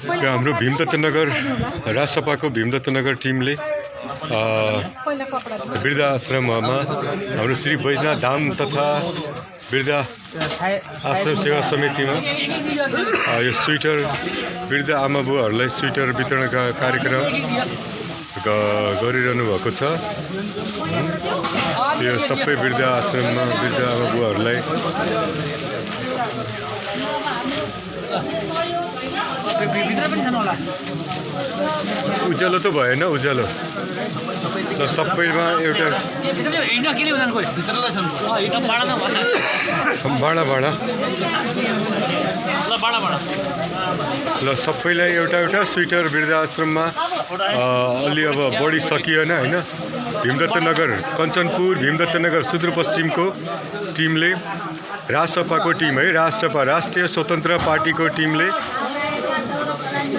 हाम्रो भीमदत्तनगर राजसभाको भीमदत्तनगर टिमले वृद्धाश्रममा हाम्रो श्री बैजनाथ धाम तथा वृद्ध आश्रम सेवा समितिमा यो स्वेटर वृद्ध आमा बुवाहरूलाई स्वेटर वितरण कार्यक्रम गरिरहनु भएको छ। यो सबै वृद्ध आश्रममा वृद्ध आमा बुवाहरूलाई उज्यालो त भएन, उज्यालो ल सबैमा एउटा ल सबैलाई एउटा एउटा स्वेटर वृद्धाश्रममा अलि अब बढी सकिएन होइन। भीमदत्तनगर कञ्चनपुर भीमदत्तनगर सुदूरपश्चिमको टिमले राजसभाको टिम है, राजसभा राष्ट्रिय स्वतन्त्र पार्टीको टिमले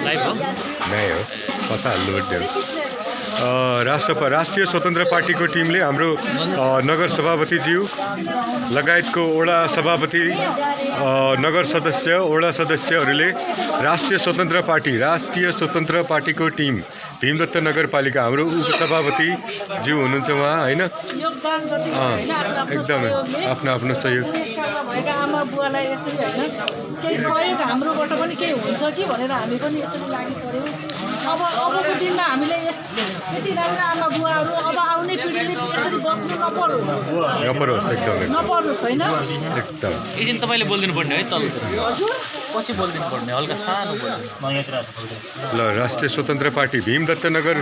नै हो कसा हाल्नु राजसभा राष्ट्रिय स्वतन्त्र पार्टीको टिमले हाम्रो नगर सभापतिज्यू लगायतको वडा सभापति नगर सदस्य वडा सदस्यहरूले राष्ट्रिय स्वतन्त्र पार्टीको टिम भीमदत्त नगरपालिका हाम्रो उपसभापति ज्यू हुनुहुन्छ उहाँ होइन, एकदमै आफ्नो आफ्नो सहयोग आमा बुवालाई यसरी होइन केही सहयोग हाम्रोबाट पनि केही हुन्छ कि भनेर हामी पनि यसरी लागि पर्यौँ। अबको दिनमा हामीले यति राम्रो आमा बुवाहरू अब आउने पिँढीले यसरी बस्नु नपरोस् एकदमै नपरोस् होइन। एकदम एकदिन तपाईँले बोलिदिनु पर्ने है तल हजुर पछि बोलिदिनु पर्ने हल्का सानो ल राष्ट्रिय स्वतन्त्र पार्टी भीमदत्तनगर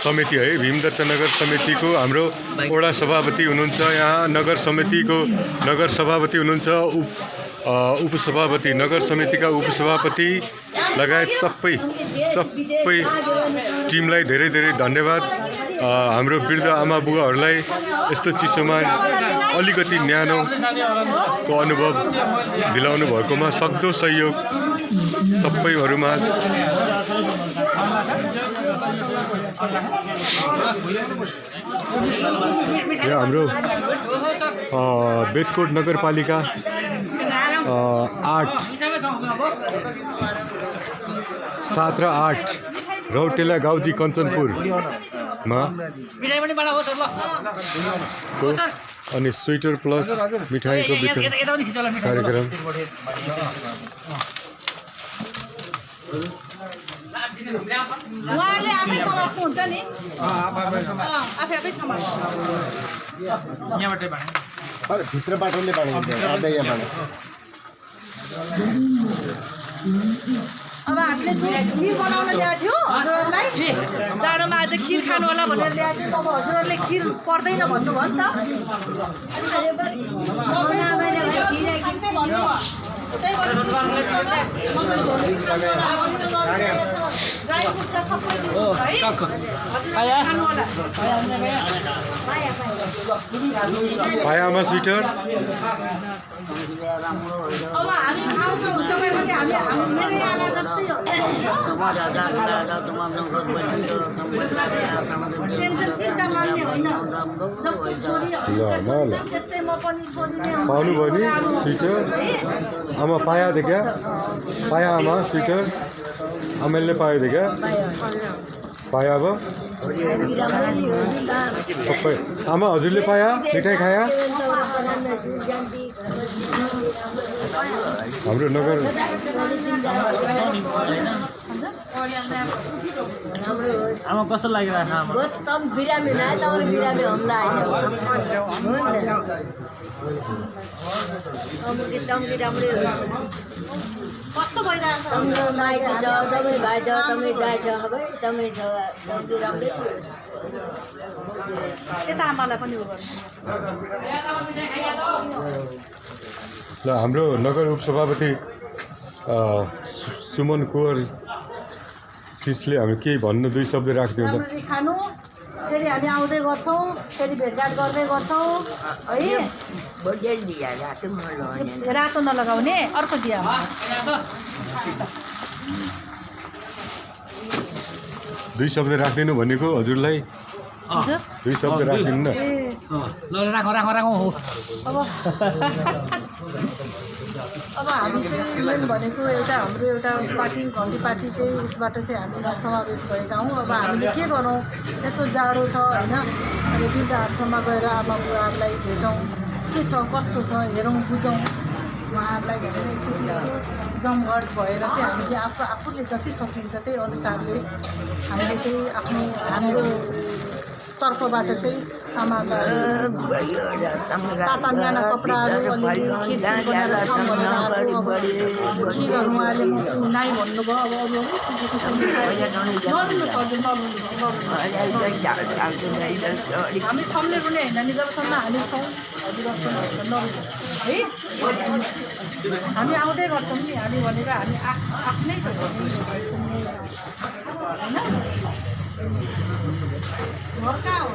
समिति है, भीमदत्तनगर समितिको हाम्रो वडा सभापति हुनुहुन्छ, यहाँ नगर समितिको नगर सभापति हुनुहुन्छ, उपसभापति नगर समितिका उपसभापति लगायत सबै टिमलाई धेरै धेरै धन्यवाद। हाम्रो वृद्ध आमा बुवाहरूलाई यस्तो चिसोमा अलिकति न्यानोको अनुभव दिलाउनु भएकोमा सक्दो सहयोग सबैहरूमा यहाँ हाम्रो बेदकोट नगरपालिका 7 र 8 रौटेला गाउँजी कञ्चनपुरमा अनि स्वेटर प्लस मिठाईको वितरण कार्यक्रम उहाँले आफै समात्नुहुन्छ नि आफै भित्रबाटले अब हामीले खिर बनाउन ल्याएको थियो हजुरहरूलाई, जाडोमा आज खिर खानु होला भनेर ल्याएको थियो। अब हजुरहरूले खिर पर्दैन भन्नुभयो नि पायामा स्वेटर अब हामी आउँछौँ तपाईँ पनि हामी मेरै आमा जस्तै हो। टेन्सन चिन्ता मान्ने होइन, जस्तो छोरी त्यस्तै म पनि छोरी नै हो। पाउनुभयो नि स्वेटर आमा पाया थियो क्या, पाया आमा स्वेटर आमेलले पायो थियो क्या, पाया अब सबै आमा हजुरले पाया मिठाई खाया। हाम्रो नगर आमा कस्तो लागिरहेको आमा तम बिरामी ना तम बिरामी हमला आइज हो नि तम बिरामी कस्तो भइरहेछ तम माइक छ तमै भाइ छ तमै दाइ छ है तमै छ तम बिरामी यता आमालाई पनि हो गर्नु। ल हाम्रो नगर उपसभापति सुमन कुवर सिसले हामी केही भन्नु दुई शब्द राखिदिउँ त। राम्ररी खानु, फेरि हामी आउँदै गर्छौँ, फेरि भेटघाट गर्दै गर्छौँ है। रातो नलगाउने अर्को दिया दुई शब्द राखिदिनु भनेको हजुरलाई, हजुर दुई शब्द राखिदिनु न। ल राखौँ अब अब हामी चाहिँ मेन भनेको एउटा हाम्रो एउटा पार्टी घन्टी पार्टी चाहिँ उसबाट चाहिँ हामी यहाँ समावेश भएका हौँ। अब हामीले के गरौँ, यस्तो जाडो छ होइन, अब वृद्धाश्रममा गएर आमा बुवाहरूलाई भेटौँ, के छ कस्तो छ हेरौँ बुझौँ उहाँहरूलाई भनेर एकचोटि यसो जमघट भएर चाहिँ हामीले आफूले जति सकिन्छ त्यही अनुसारले हामीले चाहिँ हाम्रो तर्फबाट चाहिँ आमालाई ताता न्याना कपडाहरू अलिअलि खिचखिच बनाएर खाउँ भनेर आएको। अब के गर्नु उहाँले नाइ भन्नुभयो। अब अरू नरुनु सक्दैन, हामी छम्ने रुने होइन नि, जबसम्म हामी छौँ हजुरहरूको नरुनु है, हामी आउँदै गर्छौँ नि। हामी भनेर हामी आफ्नै त होइन घर कहाँ हो।